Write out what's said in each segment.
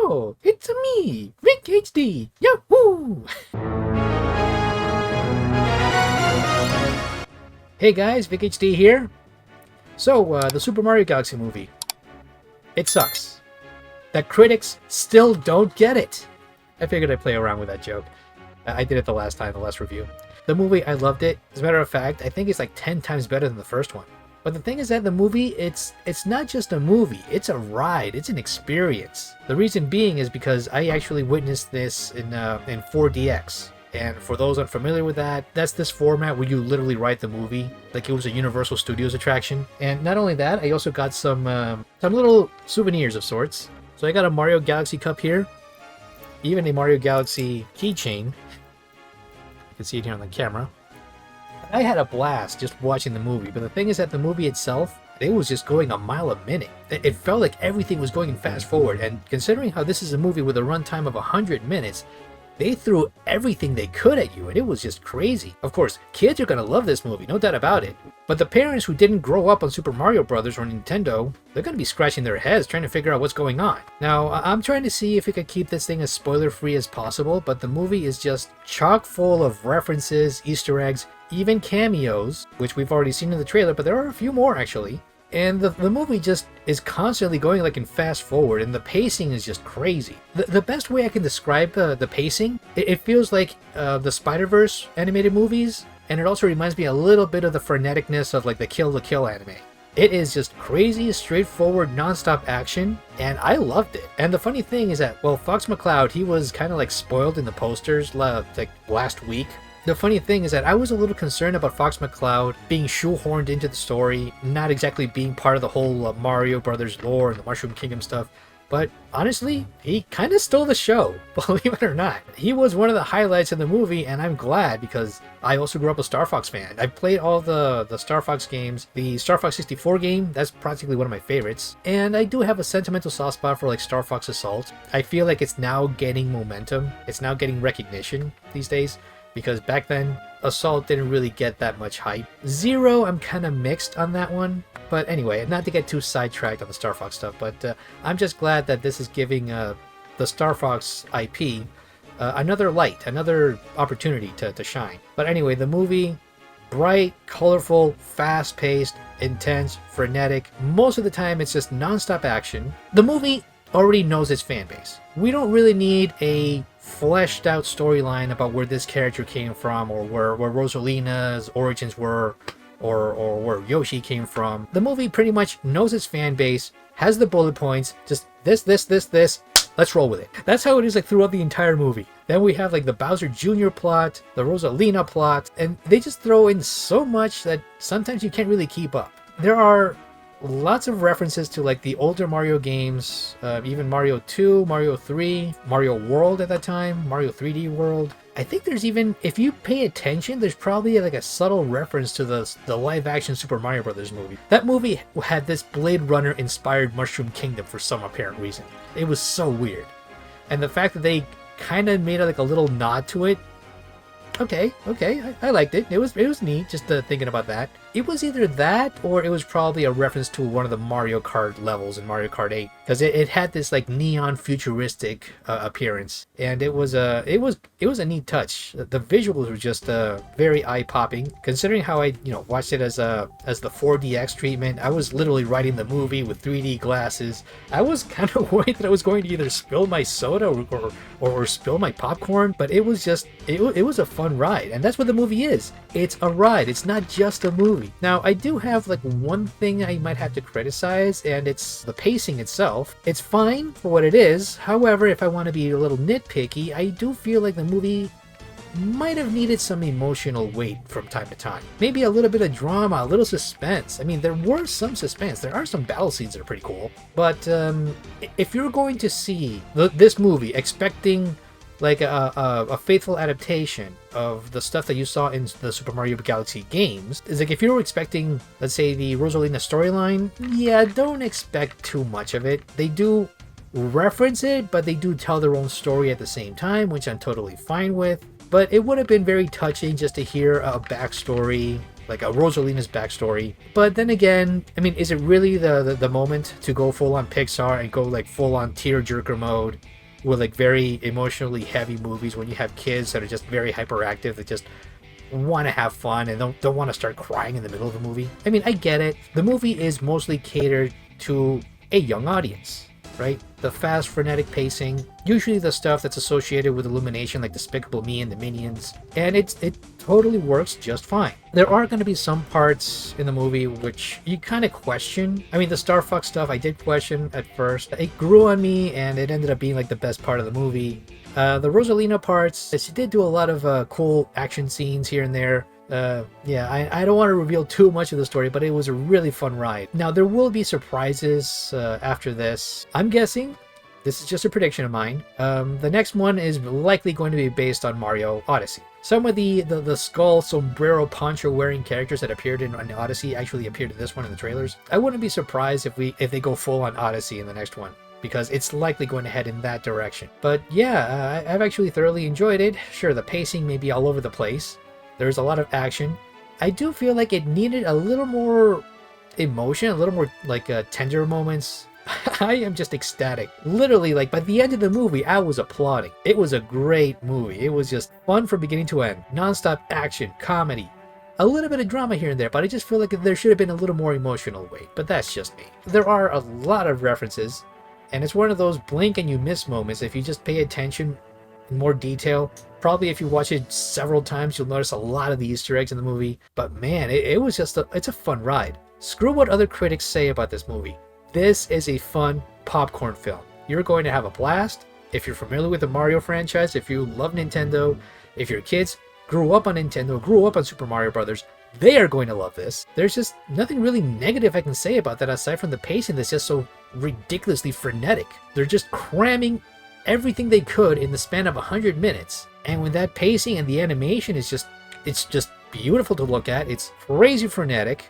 Oh, it's me, Vic HD. Yahoo! Hey guys, Vic HD here. So, the Super Mario Galaxy movie. It sucks. The critics still don't get it. I figured I'd play around with that joke. I did it the last review. The movie, I loved it. As a matter of fact, I think it's like 10 times better than the first one. But the thing is that the movie, it's not just a movie. It's a ride. It's an experience. The reason being is because I actually witnessed this in 4DX. And for those unfamiliar with that, that's this format where you literally ride the movie like it was a Universal Studios attraction. And not only that, I also got some little souvenirs of sorts. So I got a Mario Galaxy cup here, even a Mario Galaxy keychain. You can see it here on the camera. I had a blast just watching the movie, but the thing is that the movie itself, it was just going a mile a minute. It felt like everything was going fast forward, and considering how this is a movie with a runtime of 100 minutes, they threw everything they could at you, and it was just crazy. Of course, kids are going to love this movie, no doubt about it. But the parents who didn't grow up on Super Mario Bros. Or Nintendo, they're going to be scratching their heads trying to figure out what's going on. Now, I'm trying to see if we could keep this thing as spoiler-free as possible, but the movie is just chock full of references, Easter eggs, even cameos, which we've already seen in the trailer, but there are a few more actually. And the movie just is constantly going like in fast forward, and the pacing is just crazy. The best way I can describe the pacing, it feels like the Spider-Verse animated movies, and it also reminds me a little bit of the freneticness of like the Kill la Kill anime. It is just crazy, straightforward, non-stop action, and I loved it. And the funny thing is that, well, Fox McCloud, he was kind of like spoiled in the posters like last week. The funny thing is that I was a little concerned about Fox McCloud being shoehorned into the story, not exactly being part of the whole Mario Brothers lore and the Mushroom Kingdom stuff. But honestly, he kind of stole the show, believe it or not. He was one of the highlights in the movie, and I'm glad because I also grew up a Star Fox fan. I played all the Star Fox games. The Star Fox 64 game, that's practically one of my favorites. And I do have a sentimental soft spot for like Star Fox Assault. I feel like it's now getting momentum. It's now getting recognition these days. Because back then, Assault didn't really get that much hype. Zero, I'm kind of mixed on that one. But anyway, not to get too sidetracked on the Star Fox stuff, but I'm just glad that this is giving the Star Fox IP another light, another opportunity to shine. But anyway, the movie, bright, colorful, fast-paced, intense, frenetic. Most of the time, it's just non-stop action. The movie already knows its fan base. We don't really need a fleshed out storyline about where this character came from, or where Rosalina's origins were, or where Yoshi came from. The movie pretty much knows its fan base, has the bullet points, just this, let's roll with it. That's how it is like throughout the entire movie. Then we have like the Bowser Jr. plot, the Rosalina plot, and they just throw in so much that sometimes you can't really keep up. There are lots of references to like the older Mario games, even Mario 2, Mario 3, Mario World at that time, Mario 3D World. I think there's even, if you pay attention, there's probably like a subtle reference to the live-action Super Mario Bros. Movie. That movie had this Blade Runner-inspired Mushroom Kingdom for some apparent reason. It was so weird. And the fact that they kind of made like a little nod to it, okay, I liked it. It was neat just thinking about that. It was either that or it was probably a reference to one of the Mario Kart levels in Mario Kart 8, because it had this like neon futuristic appearance, and it was a neat touch. The visuals were just very eye-popping. Considering how I watched it as the 4DX treatment, I was literally riding the movie with 3D glasses. I was kind of worried that I was going to either spill my soda or spill my popcorn, but it was just it was a fun ride, and that's what the movie is. It's a ride. It's not just a movie. Now, I do have like one thing I might have to criticize, and it's the pacing itself. It's fine for what it is. However, if I want to be a little nitpicky, I do feel like the movie might have needed some emotional weight from time to time. Maybe a little bit of drama, a little suspense. I mean, there were some suspense. There are some battle scenes that are pretty cool. But if you're going to see this movie expecting like a faithful adaptation of the stuff that you saw in the Super Mario Galaxy games, is like if you were expecting, let's say, the Rosalina storyline, yeah, don't expect too much of it. They do reference it, but they do tell their own story at the same time, which I'm totally fine with. But it would have been very touching just to hear a backstory like a Rosalina's backstory. But then again, I mean, is it really the moment to go full on Pixar and go like full on tearjerker mode with like very emotionally heavy movies when you have kids that are just very hyperactive that just want to have fun and don't want to start crying in the middle of the movie? I mean, I get it. The movie is mostly catered to a young audience, right? The fast, frenetic pacing, usually the stuff that's associated with Illumination, like Despicable Me and the Minions, and it totally works just fine. There are going to be some parts in the movie which you kind of question. I mean, the Starfuck stuff I did question at first. It grew on me, and it ended up being like the best part of the movie. The Rosalina parts, she did do a lot of cool action scenes here and there. Yeah, I don't want to reveal too much of the story, but it was a really fun ride. Now, there will be surprises after this. I'm guessing, this is just a prediction of mine, the next one is likely going to be based on Mario Odyssey. Some of the skull, sombrero, poncho wearing characters that appeared in Odyssey actually appeared in this one in the trailers. I wouldn't be surprised if they go full on Odyssey in the next one, because it's likely going to head in that direction. But yeah, I've actually thoroughly enjoyed it. Sure, the pacing may be all over the place. There's a lot of action. I do feel like it needed a little more emotion, a little more like tender moments. I am just ecstatic. Literally, like by the end of the movie, I was applauding. It was a great movie. It was just fun from beginning to end. Non-stop action, comedy, a little bit of drama here and there, but I just feel like there should have been a little more emotional weight. But that's just me. There are a lot of references, and it's one of those blink and you miss moments. If you just pay attention in more detail, probably if you watch it several times, you'll notice a lot of the Easter eggs in the movie. But man, it was just it's a fun ride. Screw what other critics say about this movie. This is a fun popcorn film. You're going to have a blast. If you're familiar with the Mario franchise, if you love Nintendo, if your kids grew up on Nintendo, grew up on Super Mario Brothers, they are going to love this. There's just nothing really negative I can say about that aside from the pacing that's just so ridiculously frenetic. They're just cramming everything they could in the span of 100 minutes. And with that pacing and the animation, it's just beautiful to look at. It's crazy frenetic.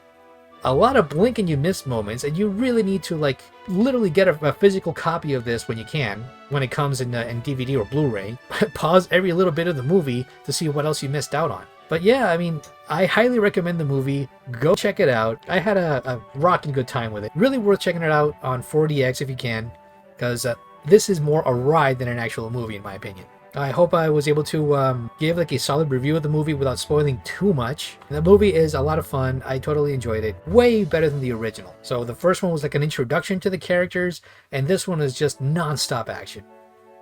A lot of blink and you miss moments, and you really need to like literally get a physical copy of this when you can, when it comes in DVD or Blu-ray. Pause every little bit of the movie to see what else you missed out on. But yeah, I mean, I highly recommend the movie. Go check it out. I had a rocking good time with it. Really worth checking it out on 4DX if you can, because this is more a ride than an actual movie in my opinion. I hope I was able to give like a solid review of the movie without spoiling too much. The movie is a lot of fun. I totally enjoyed it. Way better than the original. So the first one was like an introduction to the characters, and this one is just non-stop action.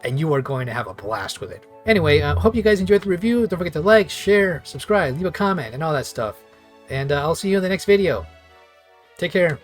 And you are going to have a blast with it. Anyway, hope you guys enjoyed the review. Don't forget to like, share, subscribe, leave a comment, and all that stuff. And I'll see you in the next video. Take care.